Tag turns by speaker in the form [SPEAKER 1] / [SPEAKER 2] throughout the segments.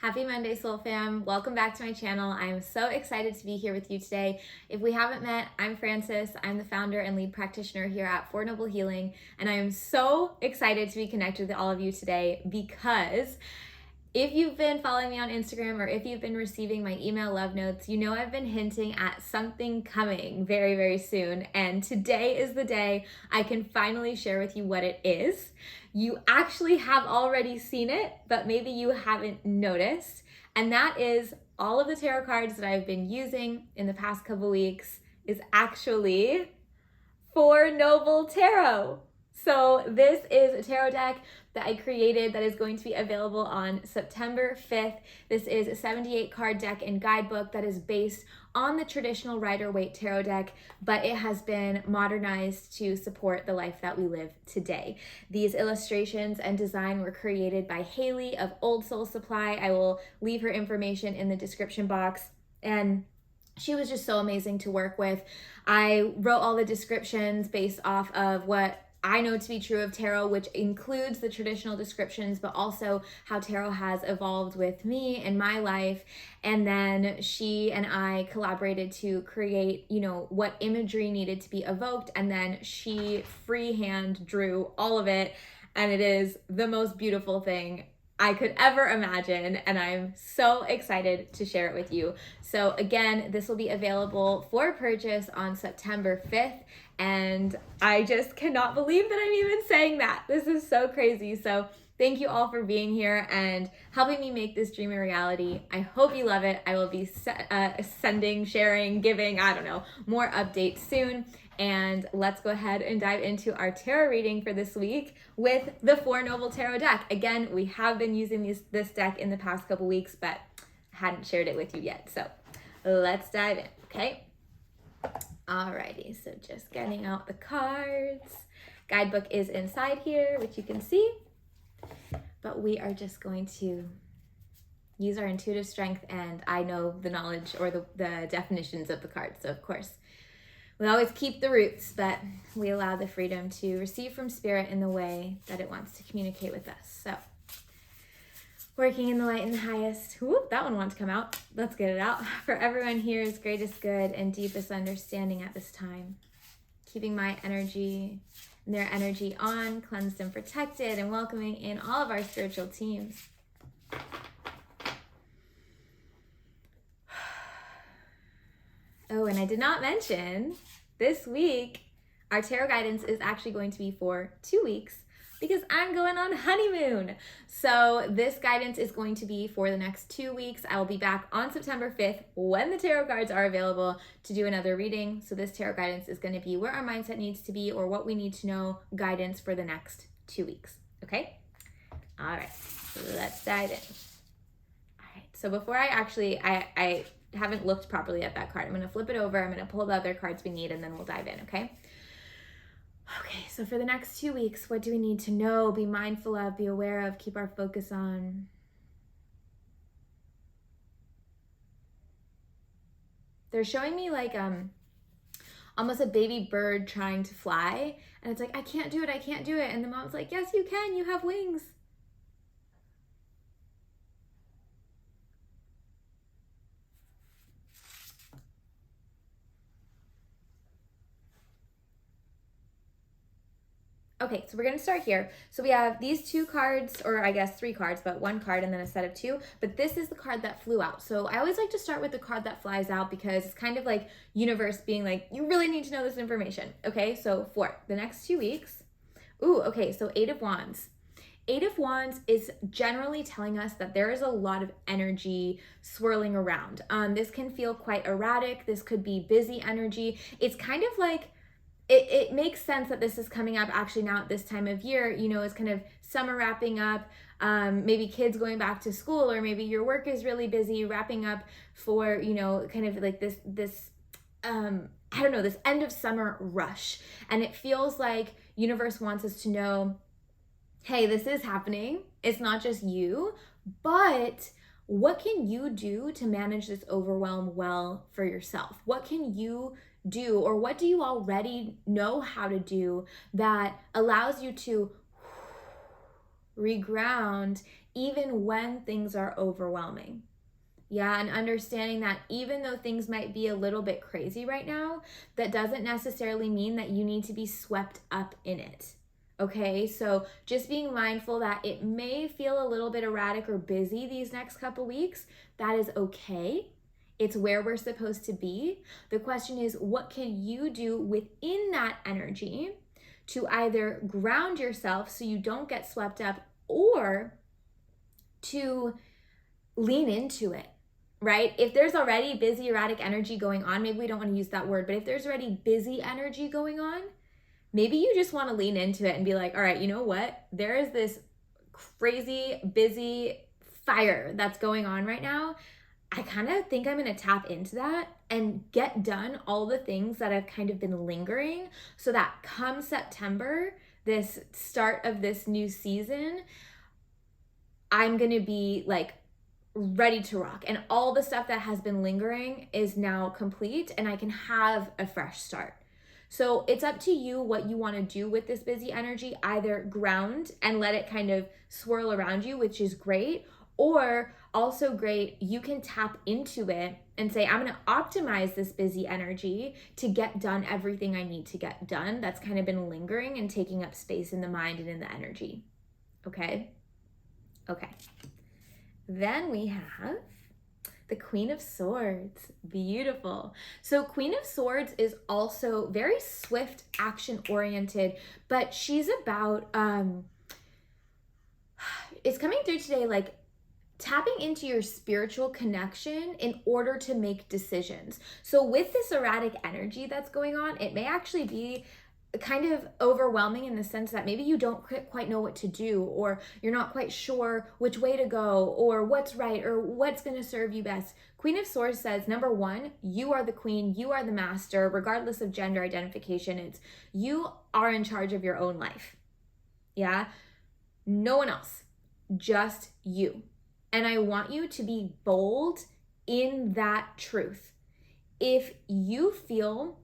[SPEAKER 1] Happy Monday, Soul Fam. Welcome back to my channel. I'm so excited to be here with you today. If we haven't met, I'm Frances. I'm the founder and lead practitioner here at For Noble Healing, and I am so excited to be connected with all of you today because if you've been following me on Instagram or if you've been receiving my email love notes, you know I've been hinting at something coming very, very soon. And today is the day I can finally share with you what it is. You actually have already seen it, but maybe you haven't noticed. And that is all of the tarot cards that I've been using in the past couple weeks is actually For Noble Tarot. So this is a tarot deck that I created that is going to be available on September 5th. This is a 78 card deck and guidebook that is based on the traditional Rider-Waite tarot deck, but it has been modernized to support the life that we live today. These illustrations and design were created by Haley of Old Soul Supply. I will leave her information in the description box. And she was just so amazing to work with. I wrote all the descriptions based off of what I know to be true of tarot, which includes the traditional descriptions, but also how tarot has evolved with me in my life. And then she and I collaborated to create, what imagery needed to be evoked. And then she freehand drew all of it. And it is the most beautiful thing I could ever imagine, and I'm so excited to share it with you. So again, this will be available for purchase on September 5th, and I just cannot believe that I'm even saying that. This is so crazy. So thank you all for being here and helping me make this dream a reality. I hope you love it. I will be sending, sharing, giving, more updates soon. And let's go ahead and dive into our tarot reading for this week with the For Noble Tarot deck. Again, we have been using this deck in the past couple weeks, but I hadn't shared it with you yet. So let's dive in, okay? Alrighty, so just getting out the cards. Guidebook is inside here, which you can see. But we are just going to use our intuitive strength, and I know the knowledge or the definitions of the cards, so of course we always keep the roots, but we allow the freedom to receive from Spirit in the way that it wants to communicate with us. So, working in the light and the highest. Whoop, that one wants to come out. Let's get it out. For everyone here's greatest good and deepest understanding at this time. Keeping my energy and their energy on, cleansed and protected, and welcoming in all of our spiritual teams. Oh, and I did not mention, this week, our tarot guidance is actually going to be for 2 weeks because I'm going on honeymoon. So this guidance is going to be for the next 2 weeks. I will be back on September 5th when the tarot cards are available to do another reading. So this tarot guidance is going to be where our mindset needs to be or what we need to know guidance for the next 2 weeks. Okay? All right, so let's dive in. All right, so before I haven't looked properly at that card. I'm going to flip it over. I'm going to pull the other cards we need, and then we'll dive in, okay? Okay, so for the next 2 weeks, what do we need to know, be mindful of, be aware of, keep our focus on? They're showing me like almost a baby bird trying to fly, and it's like, I can't do it, and the mom's like, yes, you can, you have wings. Okay, so we're going to start here. So we have these 2 cards, or I guess 3 cards, but 1 card and then a set of 2. But this is the card that flew out. So I always like to start with the card that flies out because it's kind of like universe being like, you really need to know this information. Okay, so for the next 2 weeks. Ooh, okay, so 8 of Wands. 8 of Wands is generally telling us that there is a lot of energy swirling around. This can feel quite erratic. This could be busy energy. It's kind of like, it makes sense that this is coming up actually now at this time of year, it's kind of summer wrapping up, maybe kids going back to school, or maybe your work is really busy wrapping up for, kind of like this this end of summer rush. And it feels like universe wants us to know, hey, this is happening. It's not just you, but what can you do to manage this overwhelm well for yourself? What can you do, or what do you already know how to do that allows you to reground even when things are overwhelming. Yeah, and understanding that even though things might be a little bit crazy right now, that doesn't necessarily mean that you need to be swept up in it. Okay, so just being mindful that it may feel a little bit erratic or busy these next couple weeks, that is okay. It's where we're supposed to be. The question is, what can you do within that energy to either ground yourself so you don't get swept up, or to lean into it, right? If there's already busy, erratic energy going on, maybe we don't want to use that word, but if there's already busy energy going on, maybe you just want to lean into it and be like, all right, you know what? There is this crazy, busy fire that's going on right now. I kind of think I'm going to tap into that and get done all the things that have kind of been lingering, so that come September, this start of this new season, I'm going to be like ready to rock. And all the stuff that has been lingering is now complete, and I can have a fresh start. So it's up to you what you want to do with this busy energy. Either ground and let it kind of swirl around you, which is great, or also great, you can tap into it and say, I'm going to optimize this busy energy to get done everything I need to get done that's kind of been lingering and taking up space in the mind and in the energy. Okay. Then we have the Queen of Swords. Beautiful. So Queen of Swords is also very swift, action oriented, but she's about it's coming through today like tapping into your spiritual connection in order to make decisions. So with this erratic energy that's going on, it may actually be kind of overwhelming in the sense that maybe you don't quite know what to do, or you're not quite sure which way to go, or what's right, or what's going to serve you best. Queen of Swords says, number one, you are the queen, you are the master, regardless of gender identification. It's you are in charge of your own life. Yeah, no one else, just you. And I want you to be bold in that truth. If you feel,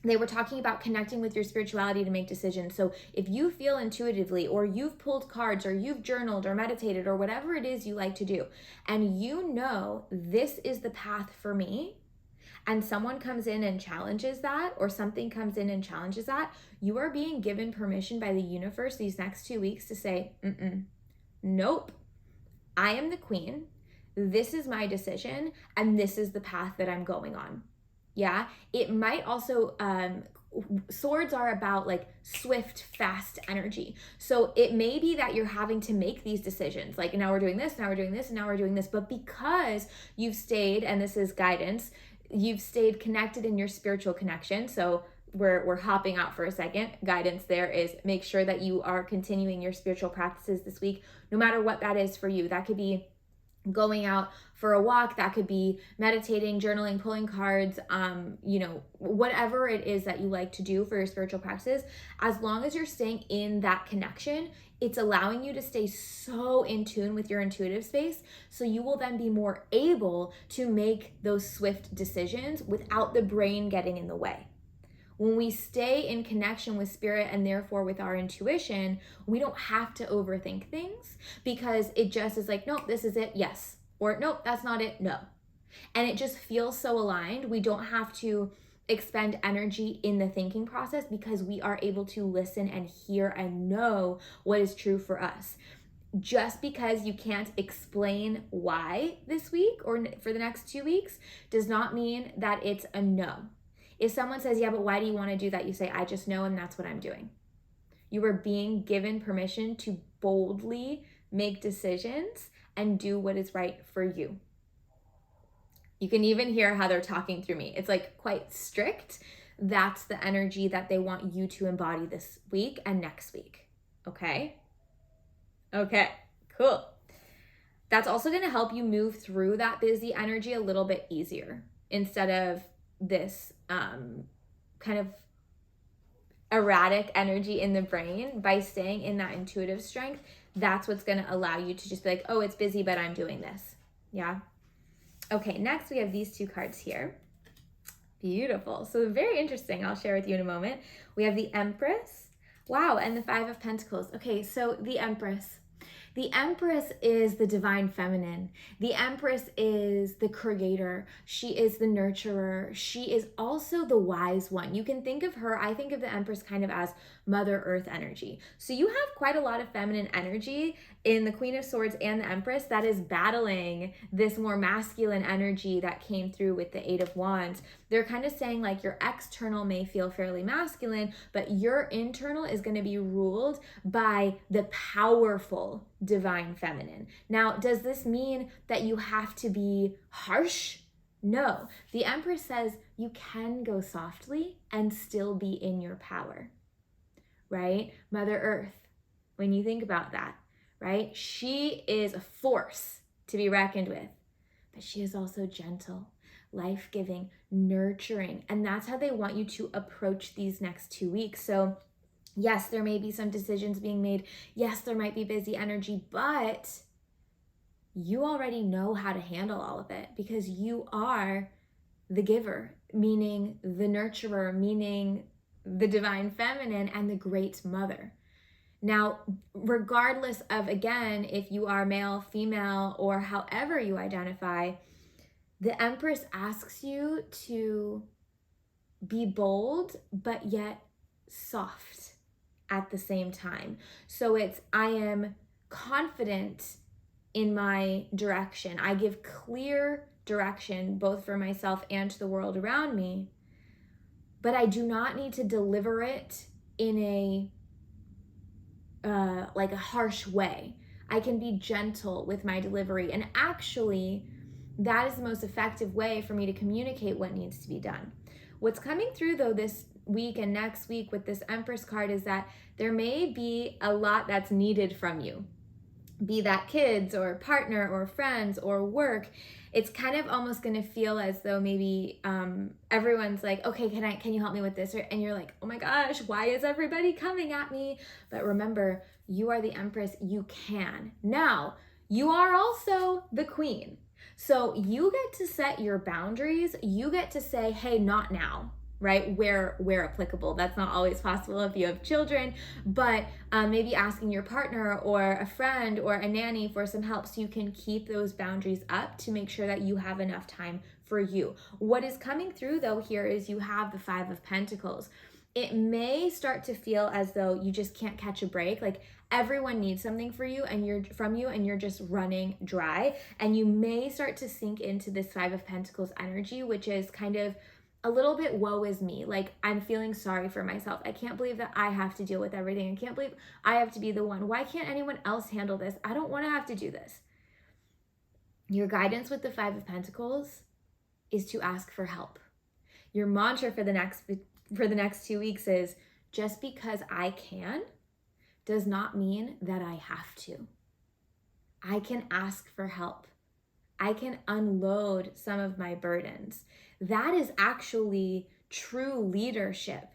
[SPEAKER 1] they were talking about connecting with your spirituality to make decisions. So if you feel intuitively, or you've pulled cards, or you've journaled or meditated, or whatever it is you like to do, and you know this is the path for me, and someone comes in and challenges that, or something comes in and challenges that, you are being given permission by the universe these next 2 weeks to say, nope, I am the queen. This is my decision, and this is the path that I'm going on. Yeah, it might also, swords are about like swift, fast energy. So it may be that you're having to make these decisions. Like, now we're doing this, now we're doing this, and now we're doing this. But because you've stayed, and this is guidance, you've stayed connected in your spiritual connection. So we're hopping out for a second. Guidance there is make sure that you are continuing your spiritual practices this week, no matter what that is for you. That could be going out for a walk, that could be meditating, journaling, pulling cards, whatever it is that you like to do for your spiritual practices. As long as you're staying in that connection, it's allowing you to stay so in tune with your intuitive space, so you will then be more able to make those swift decisions without the brain getting in the way. When we stay in connection with spirit, and therefore with our intuition, we don't have to overthink things, because it just is like, nope, this is it, yes. Or nope, that's not it, no. And it just feels so aligned. We don't have to expend energy in the thinking process, because we are able to listen and hear and know what is true for us. Just because you can't explain why this week or for the next 2 weeks does not mean that it's a no. If someone says, yeah, but why do you want to do that? You say, I just know, and that's what I'm doing. You are being given permission to boldly make decisions and do what is right for you. You can even hear how they're talking through me. It's like quite strict. That's the energy that they want you to embody this week and next week. Okay, cool. That's also going to help you move through that busy energy a little bit easier, instead of this kind of erratic energy in the brain. By staying in that intuitive strength, that's what's going to allow you to just be like, oh, it's busy, but I'm doing this. Yeah. Okay, next we have these two cards here. Beautiful. So very interesting. I'll share with you in a moment. We have the Empress. Wow, and the Five of Pentacles. Okay, so the Empress. The Empress is the divine feminine. The Empress is the creator. She is the nurturer. She is also the wise one. You can think of her, I think of the Empress kind of as Mother Earth energy. So you have quite a lot of feminine energy in the Queen of Swords and the Empress that is battling this more masculine energy that came through with the Eight of Wands. They're kind of saying like your external may feel fairly masculine, but your internal is going to be ruled by the powerful divine feminine. Now, does this mean that you have to be harsh? No. The Empress says you can go softly and still be in your power, right? Mother Earth, when you think about that, right? She is a force to be reckoned with, but she is also gentle, life-giving, nurturing, and that's how they want you to approach these next 2 weeks. So yes, there may be some decisions being made. Yes, there might be busy energy, but you already know how to handle all of it because you are the giver, meaning the nurturer, meaning the divine feminine and the great mother. Now, regardless of, again, if you are male, female, or however you identify, the Empress asks you to be bold, but yet soft at the same time. So it's, I am confident in my direction. I give clear direction both for myself and to the world around me, but I do not need to deliver it in a like a harsh way. I can be gentle with my delivery, and actually that is the most effective way for me to communicate what needs to be done. What's coming through though this week and next week with this Empress card is that there may be a lot that's needed from you, be that kids or partner or friends or work. It's kind of almost going to feel as though maybe everyone's like, okay, can you help me with this? And you're like, oh my gosh, why is everybody coming at me? But remember, you are the Empress. You can. Now, you are also the Queen. So you get to set your boundaries. You get to say, hey, not now. Right? Where applicable. That's not always possible if you have children, but maybe asking your partner or a friend or a nanny for some help so you can keep those boundaries up to make sure that you have enough time for you. What is coming through though here is you have the Five of Pentacles. It may start to feel as though you just can't catch a break, like everyone needs something for you and you're just running dry, and you may start to sink into this Five of Pentacles energy, which is kind of a little bit woe is me. Like, I'm feeling sorry for myself. I can't believe that I have to deal with everything. I can't believe I have to be the one. Why can't anyone else handle this? I don't want to have to do this. Your guidance with the Five of Pentacles is to ask for help. Your mantra for the next 2 weeks is, just because I can does not mean that I have to. I can ask for help. I can unload some of my burdens. That is actually true leadership.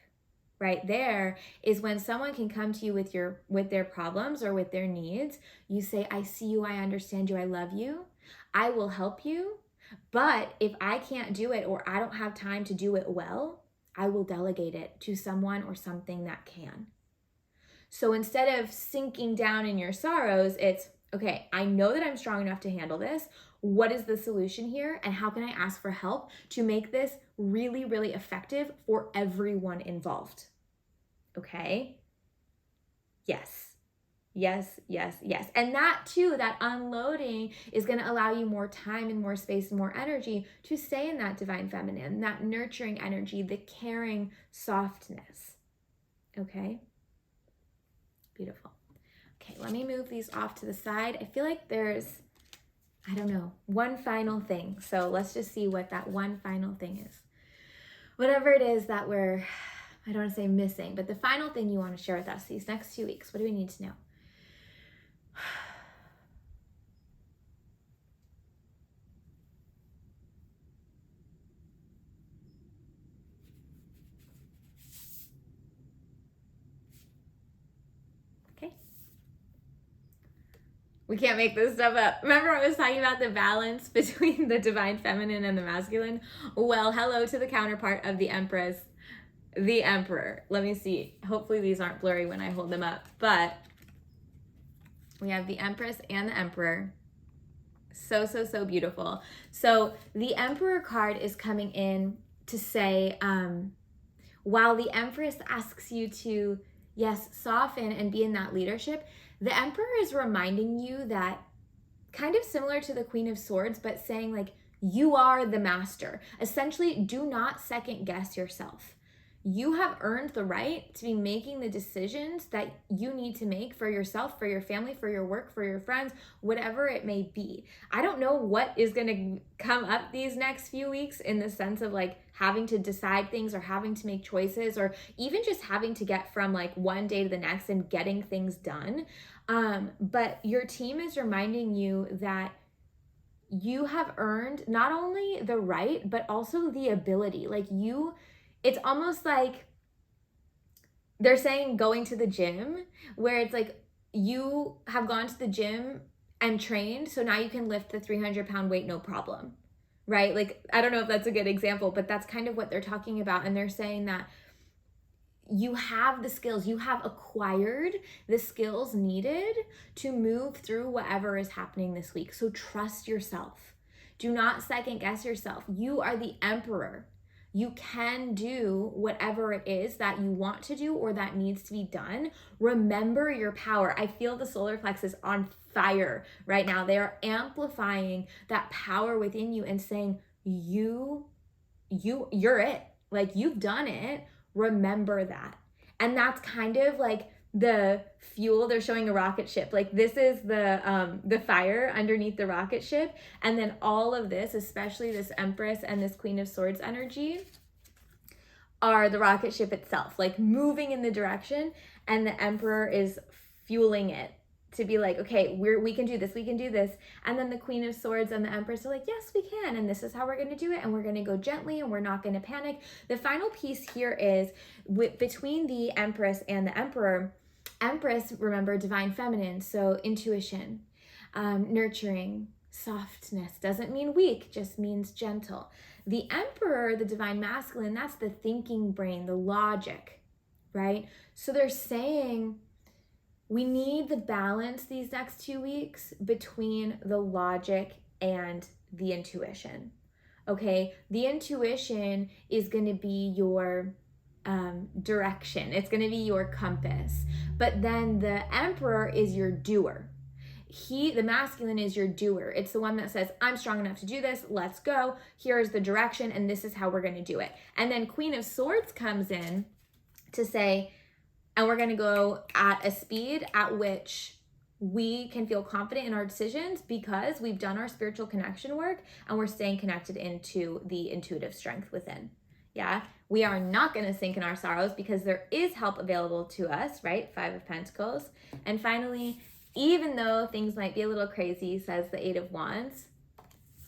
[SPEAKER 1] Right there is when someone can come to you with their problems or with their needs. You say, I see you, I understand you, I love you. I will help you. But if I can't do it or I don't have time to do it well, I will delegate it to someone or something that can. So instead of sinking down in your sorrows, it's, okay, I know that I'm strong enough to handle this. What is the solution here? And how can I ask for help to make this really, really effective for everyone involved? Okay? Yes. Yes, yes, yes. And that too, that unloading is going to allow you more time and more space and more energy to stay in that divine feminine, that nurturing energy, the caring softness. Okay? Beautiful. Okay, let me move these off to the side. I feel like there's, I don't know, one final thing. So let's just see what that one final thing is. Whatever it is that we're, I don't want to say missing, but the final thing you want to share with us these next 2 weeks, what do we need to know? Okay. We can't make this stuff up. Remember I was talking about the balance between the divine feminine and the masculine? Well, hello to the counterpart of the Empress, the Emperor. Let me see. Hopefully these aren't blurry when I hold them up, but We have the Empress and the Emperor. So, so, so beautiful. So the Emperor card is coming in to say, while the Empress asks you to, yes, soften and be in that leadership, the Emperor is reminding you that, kind of similar to the Queen of Swords, but saying like, you are the master. Essentially, do not second guess yourself. You have earned the right to be making the decisions that you need to make for yourself, for your family, for your work, for your friends, whatever it may be. I don't know what is going to come up these next few weeks in the sense of like having to decide things or having to make choices or even just having to get from like one day to the next and getting things done. But your team is reminding you that you have earned not only the right, but also the ability. Like it's almost like they're saying going to the gym, where it's like you have gone to the gym and trained, so now you can lift the 300-pound weight no problem, right? Like, I don't know if that's a good example, but that's kind of what they're talking about. And they're saying that you have the skills, you have acquired the skills needed to move through whatever is happening this week. So trust yourself. Do not second guess yourself. You are the Emperor. You can do whatever it is that you want to do or that needs to be done. Remember your power. I feel the solar plexus on fire right now. They are amplifying that power within you and saying, you're it. Like, you've done it. Remember that. And that's kind of like the fuel. They're showing a rocket ship. Like, this is the fire underneath the rocket ship. And then all of this, especially this Empress and this Queen of Swords energy, are the rocket ship itself, like moving in the direction. And the Emperor is fueling it to be like, okay, we can do this, we can do this. And then the Queen of Swords and the Empress are like, yes, we can. And this is how we're going to do it. And we're going to go gently and we're not going to panic. The final piece here is between the Empress and the Emperor. Empress, remember, divine feminine. So intuition, nurturing, softness. Doesn't mean weak, just means gentle. The Emperor, the divine masculine, that's the thinking brain, the logic, right? So they're saying, we need the balance these next 2 weeks between the logic and the intuition, okay? The intuition is going to be your direction. It's going to be your compass. But then the Emperor is your doer. The masculine is your doer. It's the one that says, I'm strong enough to do this. Let's go. Here's the direction, and this is how we're going to do it. And then Queen of Swords comes in to say, and we're going to go at a speed at which we can feel confident in our decisions because we've done our spiritual connection work and we're staying connected into the intuitive strength within. Yeah, we are not going to sink in our sorrows because there is help available to us, right? 5 of Pentacles. And finally, even though things might be a little crazy, says the 8 of Wands,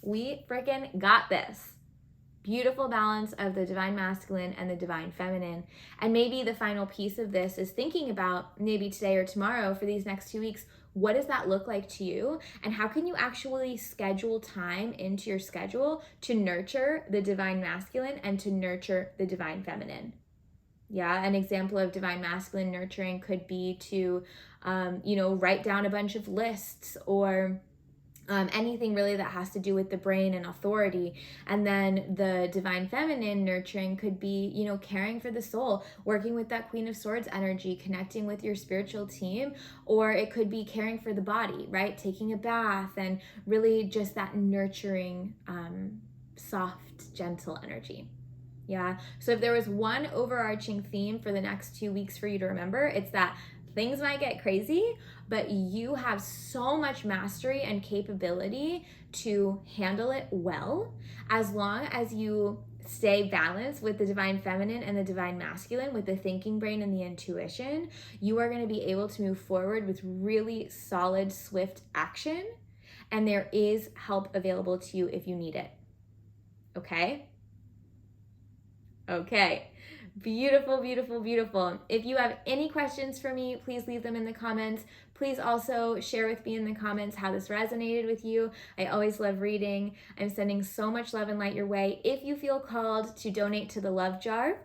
[SPEAKER 1] we freaking got this. Beautiful balance of the divine masculine and the divine feminine. And maybe the final piece of this is thinking about maybe today or tomorrow for these next 2 weeks, what does that look like to you? And how can you actually schedule time into your schedule to nurture the divine masculine and to nurture the divine feminine? Yeah, an example of divine masculine nurturing could be to, write down a bunch of lists or anything really that has to do with the brain and authority. And then the divine feminine nurturing could be, caring for the soul, working with that Queen of Swords energy, connecting with your spiritual team, or it could be caring for the body, right? Taking a bath and really just that nurturing, soft, gentle energy. Yeah. So if there was one overarching theme for the next 2 weeks for you to remember, it's that things might get crazy, but you have so much mastery and capability to handle it well, as long as you stay balanced with the divine feminine and the divine masculine, with the thinking brain and the intuition. You are going to be able to move forward with really solid, swift action, and there is help available to you if you need it. Okay? Okay. Beautiful, beautiful, beautiful. If you have any questions for me, please leave them in the comments. Please also share with me in the comments how this resonated with you. I always love reading. I'm sending so much love and light your way. If you feel called to donate to the love jar,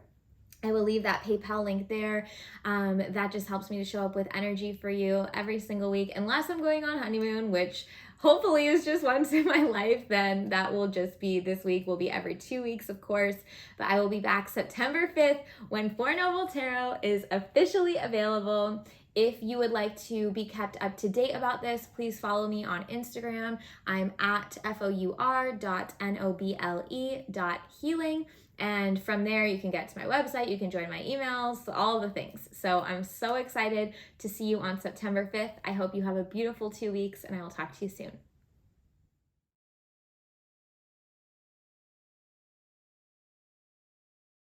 [SPEAKER 1] I will leave that PayPal link there. That just helps me to show up with energy for you every single week. Unless I'm going on honeymoon, which hopefully is just once in my life, then that will just be this week. Will be every 2 weeks, of course. But I will be back September 5th when Four Noble Tarot is officially available. If you would like to be kept up to date about this, please follow me on Instagram. I'm at four.noble.healing. And from there, you can get to my website, you can join my emails, all the things. So I'm so excited to see you on September 5th. I hope you have a beautiful 2 weeks, and I will talk to you soon.